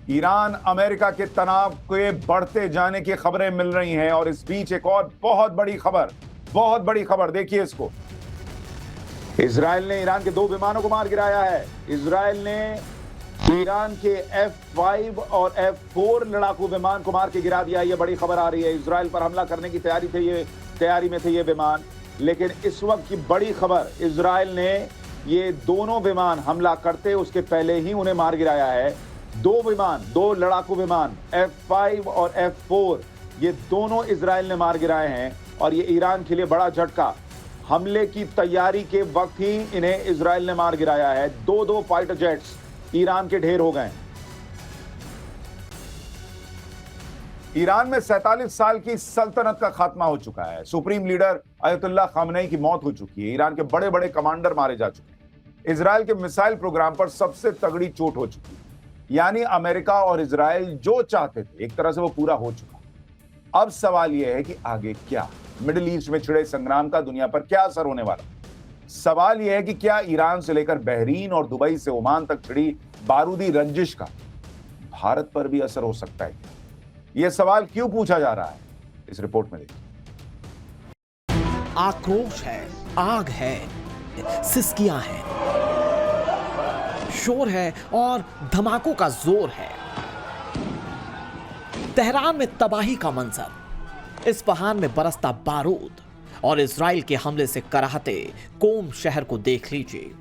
Iran America के तनाव के बढ़ते जाने की खबरें मिल रही हैं और इस बीच एक और बहुत बड़ी खबर देखिए इसको। इजराइल ने ईरान के 2 विमानों को मार गिराया है। इजराइल ने ईरान के F-5 और F-4 लड़ाकू विमान को मार के गिरा दिया। ये बड़ी खबर आ रही है। इजराइल पर हमला करने की तैयारी में थे ये विमान, लेकिन इस वक्त की बड़ी खबर, इजराइल ने ये दोनों विमान हमला करते उसके पहले ही उन्हें मार गिराया है। 2 लड़ाकू विमान F-5 और F-4 ये दोनों इजराइल ने मार गिराए हैं और ये ईरान के लिए बड़ा झटका। हमले की तैयारी के वक्त ही इन्हें इजराइल ने मार गिराया है। 2 फाइटर जेट्स ईरान के ढेर हो गए। ईरान में 47 साल की सल्तनत का खात्मा हो चुका है। सुप्रीम लीडर अयतुल्ला खामनेई की मौत हो चुकी है। ईरान के बड़े कमांडर मारे जा चुके हैं। इजराइल के मिसाइल प्रोग्राम पर सबसे तगड़ी चोट हो चुकी है। यानी अमेरिका और इजराइल जो चाहते थे एक तरह से वो पूरा हो चुका। अब सवाल यह है कि आगे क्या? मिडिल ईस्ट में छिड़े संग्राम का दुनिया पर क्या असर होने वाला? सवाल यह है कि क्या ईरान से लेकर बहरीन और दुबई से ओमान तक छिड़ी बारूदी रंजिश का भारत पर भी असर हो सकता है? यह सवाल क्यों पूछा जा रहा है, इस रिपोर्ट में देखिए। आक्रोश है, आग है, सिसकियां हैं, शोर है और धमाकों का जोर है। तेहरान में तबाही का मंजर, इस्फहान में बरसता बारूद और इजराइल के हमले से कराहते कोम शहर को देख लीजिए।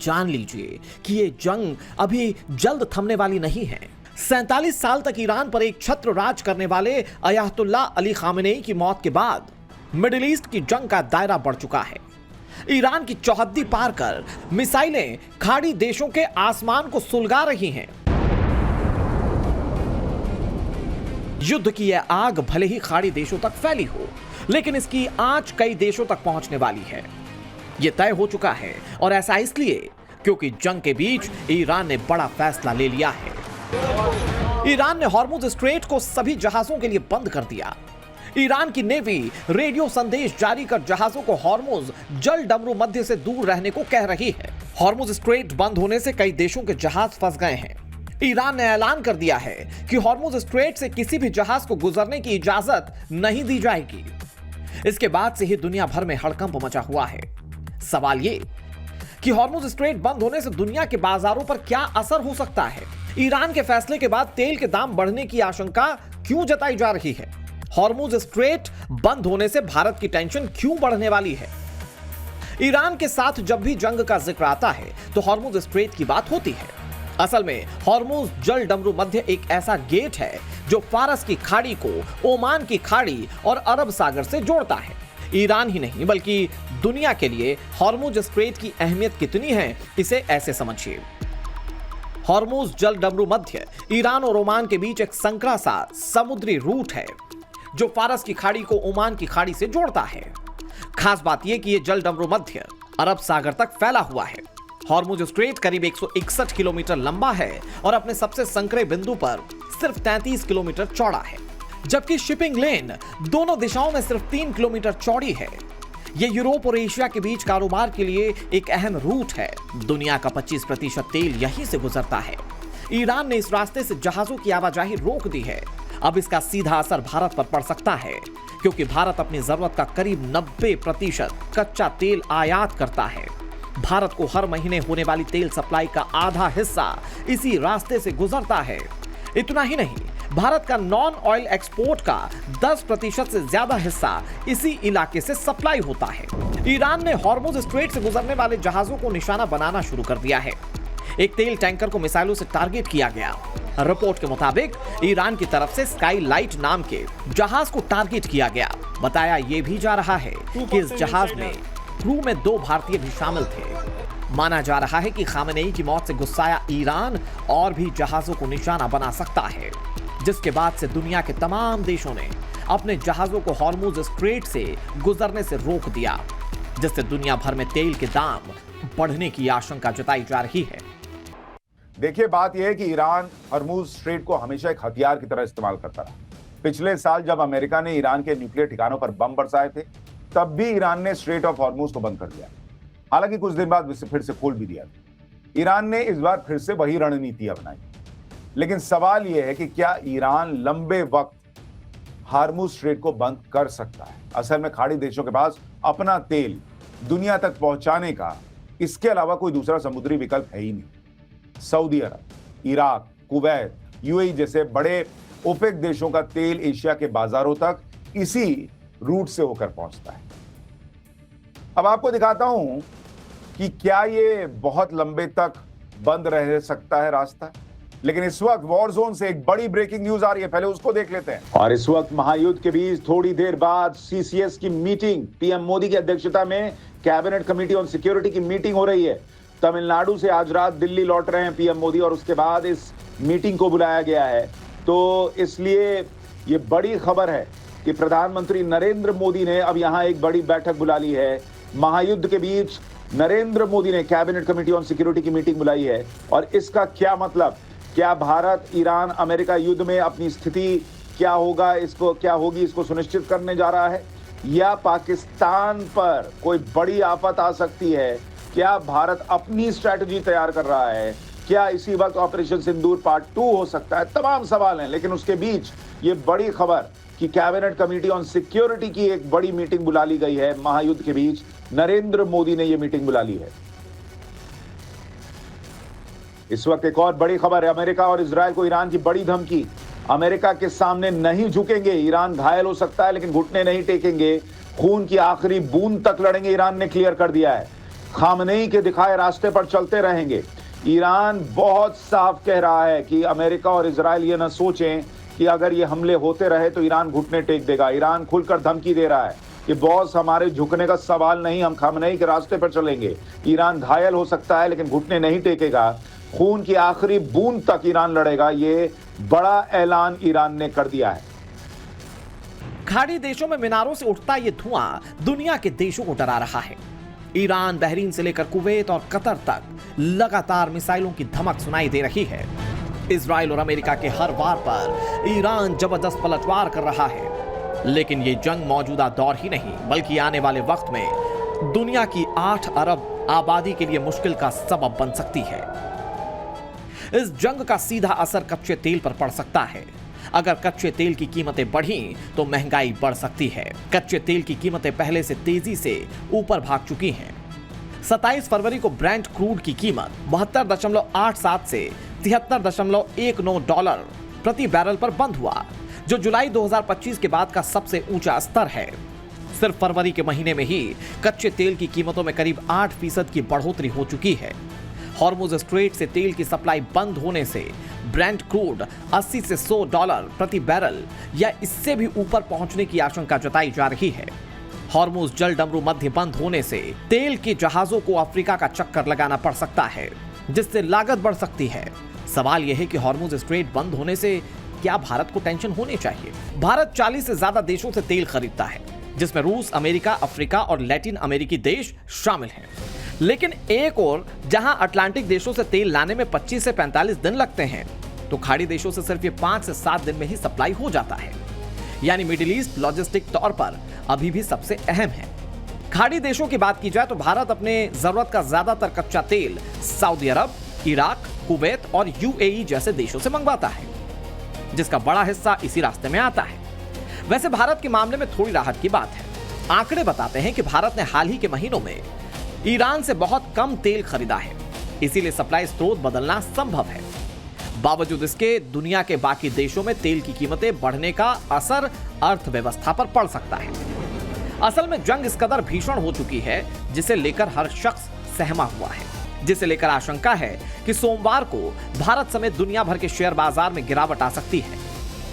जान लीजिए कि यह जंग अभी जल्द थमने वाली नहीं है। 47 साल तक ईरान पर एक छत्र राज करने वाले अयातुल्ला अली खामेनेई की मौत के बाद मिडिल ईस्ट की जंग का दायरा बढ़ चुका है। ईरान की चौहद्दी पार कर मिसाइलें खाड़ी देशों के आसमान को सुलगा रही हैं। युद्ध की यह आग भले ही खाड़ी देशों तक फैली हो, लेकिन इसकी आंच कई देशों तक पहुंचने वाली है। यह तय हो चुका है और ऐसा इसलिए क्योंकि जंग के बीच ईरान ने बड़ा फैसला ले लिया है। ईरान ने हॉर्मुज स्ट्रेट को सभी जहाजों के लिए बंद कर दिया। ईरान की नेवी रेडियो संदेश जारी कर जहाजों को हॉर्मुज जल डमरू मध्य से दूर रहने को कह रही है। हॉर्मुज स्ट्रेट बंद होने से कई देशों के जहाज फंस गए हैं। ईरान ने ऐलान कर दिया है कि हॉर्मुज स्ट्रेट से किसी भी जहाज को गुजरने की इजाजत नहीं दी जाएगी। इसके बाद से ही दुनिया भर में हड़कंप मचा हुआ है। सवाल ये कि हॉर्मुज स्ट्रेट बंद होने से दुनिया के बाजारों पर क्या असर हो सकता है? ईरान के फैसले के बाद तेल के दाम बढ़ने की आशंका क्यों जताई जा रही है? हॉर्मुज स्ट्रेट बंद होने से भारत की टेंशन क्यों बढ़ने वाली है? ईरान के साथ जब भी जंग का जिक्र आता है तो हॉर्मुज स्ट्रेट की बात होती है। असल में हॉर्मुज जल डमरू मध्य एक ऐसा गेट है जो फारस की खाड़ी को ओमान की खाड़ी और अरब सागर से जोड़ता है। ईरान ही नहीं बल्कि दुनिया के लिए हॉर्मुज स्ट्रेट की अहमियत कितनी है, इसे ऐसे समझिए। हॉर्मुज जल डमरू मध्य ईरान और ओमान के बीच एक संकरा सा समुद्री रूट है जो फारस की खाड़ी को ओमान की खाड़ी से जोड़ता है। खास बात यह कि यह जल डमरू मध्य अरब सागर तक फैला हुआ है। हॉर्मुज स्ट्रेट करीब 161 किलोमीटर लंबा है और अपने सबसे संकरे बिंदु पर सिर्फ 33 किलोमीटर चौड़ा है, जबकि शिपिंग लेन दोनों दिशाओं में सिर्फ 3 किलोमीटर चौड़ी है। यह यूरोप और एशिया के बीच कारोबार के लिए एक अहम रूट है। दुनिया का 25% तेल यहीं से गुजरता है। ईरान ने इस रास्ते से जहाजों की आवाजाही रोक दी है। अब इसका सीधा असर भारत पर पड़ सकता है, क्योंकि भारत अपनी जरूरत का करीब 90% कच्चा तेल आयात करता है। भारत को हर महीने होने वाली तेल सप्लाई का आधा हिस्सा इसी रास्ते से गुजरता है। इतना ही नहीं, भारत का नॉन ऑयल एक्सपोर्ट का 10% से ज्यादा हिस्सा इसी इलाके से सप्लाई होता है। ईरान ने हॉर्मुज स्ट्रेट से गुजरने वाले जहाजों को निशाना बनाना शुरू कर दिया है। एक तेल टैंकर को मिसाइलों से टारगेट किया गया। रिपोर्ट के मुताबिक ईरान की तरफ से स्काई लाइट नाम के जहाज को टारगेट किया गया। बताया यह भी जा रहा है कि इस जहाज में क्रू में 2 भारतीय भी शामिल थे। माना जा रहा है कि खामेनेई की मौत से गुस्साया ईरान और भी जहाजों को निशाना बना सकता है, जिसके बाद से दुनिया के तमाम देशों ने अपने जहाजों को हॉर्मुज स्ट्रेट से गुजरने से रोक दिया, जिससे दुनिया भर में तेल के दाम बढ़ने की आशंका जताई जा रही है। देखिए, बात यह है कि ईरान हॉर्मुज स्ट्रेट को हमेशा एक हथियार की तरह इस्तेमाल करता रहा। पिछले साल जब अमेरिका ने ईरान के न्यूक्लियर ठिकानों पर बम बरसाए थे, तब भी ईरान ने स्ट्रेट ऑफ हॉर्मुज को बंद कर दिया। हालांकि कुछ दिन बाद इसे फिर से खोल भी दिया। ईरान ने इस बार फिर से वही रणनीति अपनाई। लेकिन सवाल यह है कि क्या ईरान लंबे वक्त हार्मुज स्ट्रेट को बंद कर सकता है? असल में खाड़ी देशों के पास अपना तेल दुनिया तक पहुंचाने का इसके अलावा कोई दूसरा समुद्री विकल्प है ही नहीं। सऊदी अरब, इराक, कुवैत, यूएई जैसे बड़े ओपेक देशों का तेल एशिया के बाजारों तक इसी रूट से होकर पहुंचता है। अब आपको दिखाता हूं कि क्या ये बहुत लंबे तक बंद रह सकता है रास्ता। लेकिन इस वक्त वॉर जोन से एक बड़ी ब्रेकिंग न्यूज आ रही है, पहले उसको देख लेते हैं। और इस वक्त महायुद्ध के बीच थोड़ी देर बाद सीसीएस की मीटिंग, पीएम मोदी की अध्यक्षता में कैबिनेट कमेटी ऑन सिक्योरिटी की मीटिंग हो रही है। तमिलनाडु से आज रात दिल्ली लौट रहे हैं पीएम मोदी और उसके बाद इस मीटिंग को बुलाया गया है। तो इसलिए ये बड़ी खबर है कि प्रधानमंत्री नरेंद्र मोदी ने अब यहां एक बड़ी बैठक बुला ली है। महायुद्ध के बीच नरेंद्र मोदी ने कैबिनेट कमेटी ऑन सिक्योरिटी की मीटिंग बुलाई है। और इसका क्या मतलब, क्या भारत ईरान अमेरिका युद्ध में अपनी स्थिति क्या होगा, इसको क्या होगी, इसको सुनिश्चित करने जा रहा है, या पाकिस्तान पर कोई बड़ी आफत आ सकती है? क्या भारत अपनी स्ट्रैटेजी तैयार कर रहा है? क्या इसी वक्त ऑपरेशन सिंदूर पार्ट 2 हो सकता है? तमाम सवाल हैं। लेकिन उसके बीच ये बड़ी खबर कि कैबिनेट कमेटी ऑन सिक्योरिटी की एक बड़ी मीटिंग बुला ली गई है। महायुद्ध के बीच नरेंद्र मोदी ने यह मीटिंग बुला ली है। इस वक्त एक और बड़ी खबर है, अमेरिका और इजरायल को ईरान की बड़ी धमकी। अमेरिका के सामने नहीं झुकेंगे, ईरान घायल हो सकता है लेकिन घुटने नहीं टेकेंगे, खून की आखिरी बूंद तक लड़ेंगे, ईरान ने क्लियर कर दिया है। खामनेई के दिखाए रास्ते पर चलते रहेंगे। ईरान बहुत साफ कह रहा है कि अमेरिका और इजरायल ये न सोचें कि अगर ये हमले होते रहे तो ईरान घुटने टेक देगा। ईरान खुलकर धमकी दे रहा है कि बॉस, हमारे झुकने का सवाल नहीं, हम खामनेई के रास्ते पर चलेंगे। ईरान घायल हो सकता है लेकिन घुटने नहीं टेकेगा, खून की आखिरी बूंद तक ईरान लड़ेगा। ये बड़ा ऐलान ईरान ने कर दिया है। खाड़ी देशों में मीनारों से उठता ये धुआं दुनिया के देशों को डरा रहा है। ईरान, बहरीन से लेकर कुवैत और कतर तक लगातार मिसाइलों की धमक सुनाई दे रही है। इजराइल और अमेरिका के हर वार पर ईरान जबरदस्त पलटवार कर रहा है। लेकिन ये जंग मौजूदा दौर ही नहीं बल्कि आने वाले वक्त में दुनिया की 8 अरब आबादी के लिए मुश्किल का सबब बन सकती है। इस जंग का सीधा असर कच्चे तेल पर पड़ सकता है। अगर कच्चे तेल की कीमतें बढ़ी तो महंगाई बढ़ सकती है। कच्चे तेल की कीमतें पहले से तेजी से ऊपर भाग चुकी हैं। 27 फरवरी को ब्रेंट क्रूड की कीमत 72.87 से 73.19 डॉलर प्रति बैरल पर बंद हुआ, जो जुलाई 2025 के बाद का सबसे ऊंचा स्तर है। सिर्फ फरवरी के महीने में ही कच्चे तेल की कीमतों में करीब 8% की बढ़ोतरी हो चुकी है। हॉर्मुज स्ट्रेट से तेल की सप्लाई बंद होने से ब्रेंट क्रूड 80 से 100 डॉलर प्रति बैरल या इससे भी ऊपर पहुंचने की आशंका जताई जा रही है। हॉर्मुज जल डमरू मध्य बंद होने से तेल के जहाजों को अफ्रीका का चक्कर लगाना पड़ सकता है, जिससे लागत बढ़ सकती है। सवाल यह है कि हॉर्मुज स्ट्रेट बंद होने से क्या भारत को टेंशन होनी चाहिए? भारत 40 से ज्यादा देशों से तेल खरीदता है, जिसमें रूस, अमेरिका, अफ्रीका और लैटिन अमेरिकी देश शामिल हैं। लेकिन एक और जहां अटलांटिक देशों से तेल लाने में 25 से 45 दिन लगते हैं, तो खाड़ी देशों से सिर्फ ये 5 से 7 दिन में ही सप्लाई हो जाता है। यानी मिडिल ईस्ट लॉजिस्टिक तौर पर अभी भी सबसे अहम है। खाड़ी देशों की बात की जाए तो भारत अपने जरूरत का ज्यादातर कच्चा तेल सऊदी अरब, इराक, कुवैत और यूएई जैसे देशों से मंगवाता है, जिसका बड़ा हिस्सा इसी रास्ते में आता है। वैसे भारत के मामले में थोड़ी राहत की बात है। आंकड़े बताते हैं कि भारत ने हाल ही के महीनों में ईरान से बहुत कम तेल खरीदा है, इसीलिए सप्लाई स्रोत बदलना संभव है। बावजूद इसके दुनिया के बाकी देशों में तेल की कीमतें बढ़ने का असर अर्थव्यवस्था पर पड़ सकता है। असल में जंग इस कदर भीषण हो चुकी है जिसे लेकर हर शख्स सहमा हुआ है, जिसे लेकर आशंका है कि सोमवार को भारत समेत दुनिया भर के शेयर बाजार में गिरावट आ सकती है।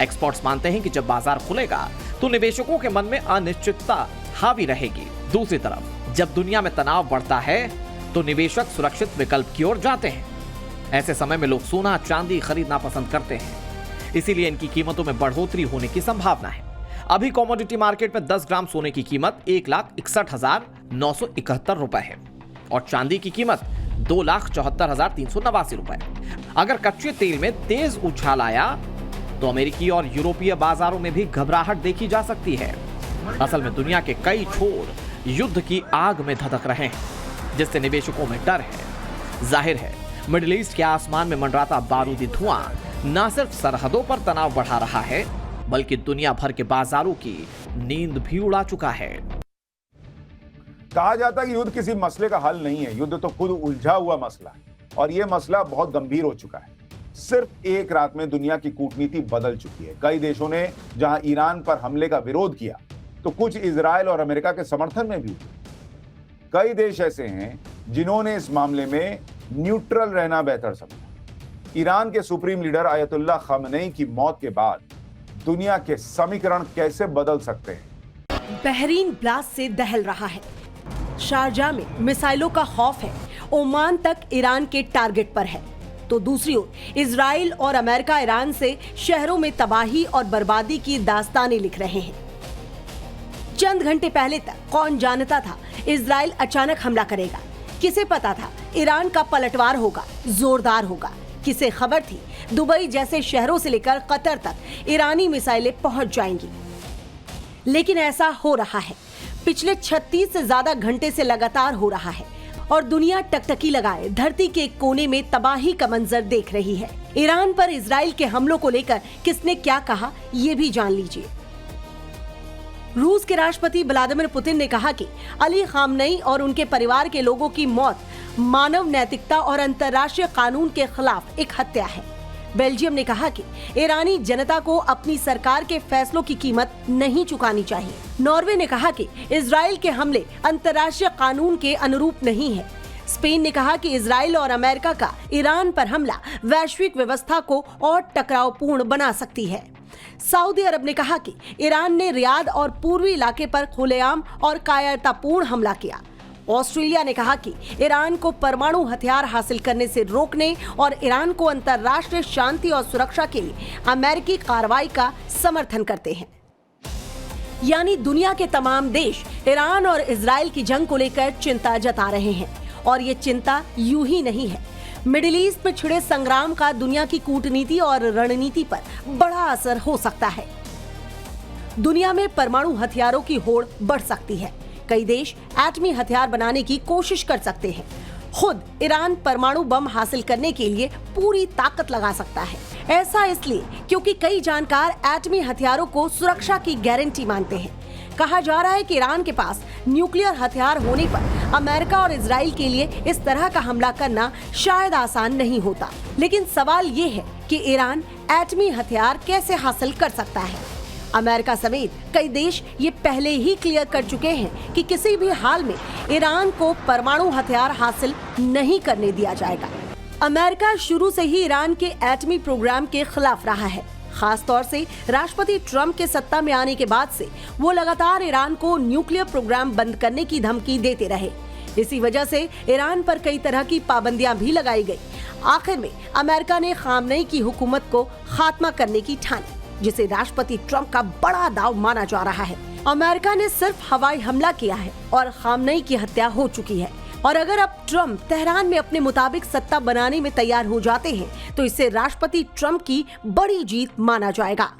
एक्सपर्ट्स मानते हैं कि जब बाजार खुलेगा तो निवेशकों के मन में अनिश्चितता हावी रहेगी। दूसरी तरफ जब दुनिया में तनाव बढ़ता है तो निवेशक सुरक्षित विकल्प की ओर जाते हैं। ऐसे समय में लोग सोना, चांदी खरीदना पसंद करते हैं, इसीलिए इनकी कीमतों में बढ़ोतरी होने की संभावना है। अभी कमोडिटी मार्केट में 10 ग्राम सोने की कीमत 1,61,971 रुपए है और चांदी की कीमत 2,74,389 रुपए। अगर कच्चे तेल में तेज उछाल आया तो अमेरिकी और यूरोपीय बाजारों में भी घबराहट देखी जा सकती है। असल में दुनिया के कई छोर युद्ध की आग में धधक रहे हैं, जिससे निवेशकों में डर है। जाहिर है मिडिल ईस्ट के आसमान में मंडराता बारूदी धुआं न सिर्फ सरहदों पर तनाव बढ़ा रहा है, बल्कि दुनिया भर के बाजारों की नींद भी उड़ा चुका है। कहा जाता है कि युद्ध किसी मसले का हल नहीं है, युद्ध तो खुद उलझा हुआ मसला है और यह मसला बहुत गंभीर हो चुका है। सिर्फ एक रात में दुनिया की कूटनीति बदल चुकी है। कई देशों ने जहां ईरान पर हमले का विरोध किया, तो कुछ इजराइल और अमेरिका के समर्थन में भी हुए। कई देश ऐसे हैं जिन्होंने इस मामले में न्यूट्रल रहना बेहतर समझा। ईरान के सुप्रीम लीडर आयतुल्लाह खamenei की मौत के बाद दुनिया के समीकरण कैसे बदल सकते हैं? बहरीन ब्लास्ट से दहल रहा है, शारजाह में मिसाइलों का खौफ है, ओमान तक ईरान के टारगेट पर है, तो दूसरी ओर इजराइल और अमेरिका ईरान से शहरों में तबाही और बर्बादी की दास्तानें लिख रहे हैं। चंद घंटे पहले तक कौन जानता था इजराइल अचानक हमला करेगा? किसे पता था ईरान का पलटवार होगा, जोरदार होगा? किसे खबर थी दुबई जैसे शहरों से लेकर कतर तक ईरानी मिसाइलें पहुंच जाएंगी? लेकिन ऐसा हो रहा है। पिछले 36 से ज्यादा घंटे से लगातार हो रहा है और दुनिया टकटकी लगाए धरती के एक कोने में तबाही का मंजर देख रही है। ईरान पर इजराइल के हमलों को लेकर किसने क्या कहा, ये भी जान लीजिए। रूस के राष्ट्रपति व्लादिमीर पुतिन ने कहा कि अली खामनेई और उनके परिवार के लोगों की मौत मानव नैतिकता और अंतर्राष्ट्रीय कानून के खिलाफ एक हत्या है। बेल्जियम ने कहा कि ईरानी जनता को अपनी सरकार के फैसलों की कीमत नहीं चुकानी चाहिए। नॉर्वे ने कहा कि इजराइल के हमले अंतर्राष्ट्रीय कानून के अनुरूप नहीं है। स्पेन ने कहा कि इजराइल और अमेरिका का ईरान पर हमला वैश्विक व्यवस्था को और टकरावपूर्ण बना सकती है। सऊदी अरब ने कहा कि ईरान ने रियाद और पूर्वी इलाके पर खुलेआम और कायरतापूर्ण हमला किया। ऑस्ट्रेलिया ने कहा कि ईरान को परमाणु हथियार हासिल करने से रोकने और ईरान को अंतर्राष्ट्रीय शांति और सुरक्षा के लिए अमेरिकी कार्रवाई का समर्थन करते हैं। यानी दुनिया के तमाम देश ईरान और इजराइल की जंग को लेकर चिंता जता रहे हैं और ये चिंता यूं ही नहीं है। मिडिल ईस्ट में छिड़े संग्राम का दुनिया की कूटनीति और रणनीति पर बड़ा असर हो सकता है। दुनिया में परमाणु हथियारों की होड़ बढ़ सकती है। कई देश एटमी हथियार बनाने की कोशिश कर सकते हैं। खुद ईरान परमाणु बम हासिल करने के लिए पूरी ताकत लगा सकता है। ऐसा इसलिए क्योंकि कई जानकार एटमी हथियारों को सुरक्षा की गारंटी मानते हैं। कहा जा रहा है कि ईरान के पास न्यूक्लियर हथियार होने पर अमेरिका और इजराइल के लिए इस तरह का हमला करना शायद आसान नहीं होता। लेकिन सवाल ये है कि ईरान एटमी हथियार कैसे हासिल कर सकता है? अमेरिका समेत कई देश ये पहले ही क्लियर कर चुके हैं कि किसी भी हाल में ईरान को परमाणु हथियार हासिल नहीं करने दिया जाएगा। अमेरिका शुरू से ही ईरान के एटमी प्रोग्राम के खिलाफ रहा है। खास तौर से राष्ट्रपति ट्रंप के सत्ता में आने के बाद से वो लगातार ईरान को न्यूक्लियर प्रोग्राम बंद करने की धमकी देते रहे। इसी वजह से ईरान पर कई तरह की पाबंदियां भी लगाई गई। आखिर में अमेरिका ने खामनेई की हुकूमत को खात्मा करने की ठानी, जिसे राष्ट्रपति ट्रंप का बड़ा दाव माना जा रहा है। अमेरिका ने सिर्फ हवाई हमला किया है और खामनेई की हत्या हो चुकी है। और अगर अब ट्रंप तेहरान में अपने मुताबिक सत्ता बनाने में तैयार हो जाते हैं तो इसे राष्ट्रपति ट्रंप की बड़ी जीत माना जाएगा।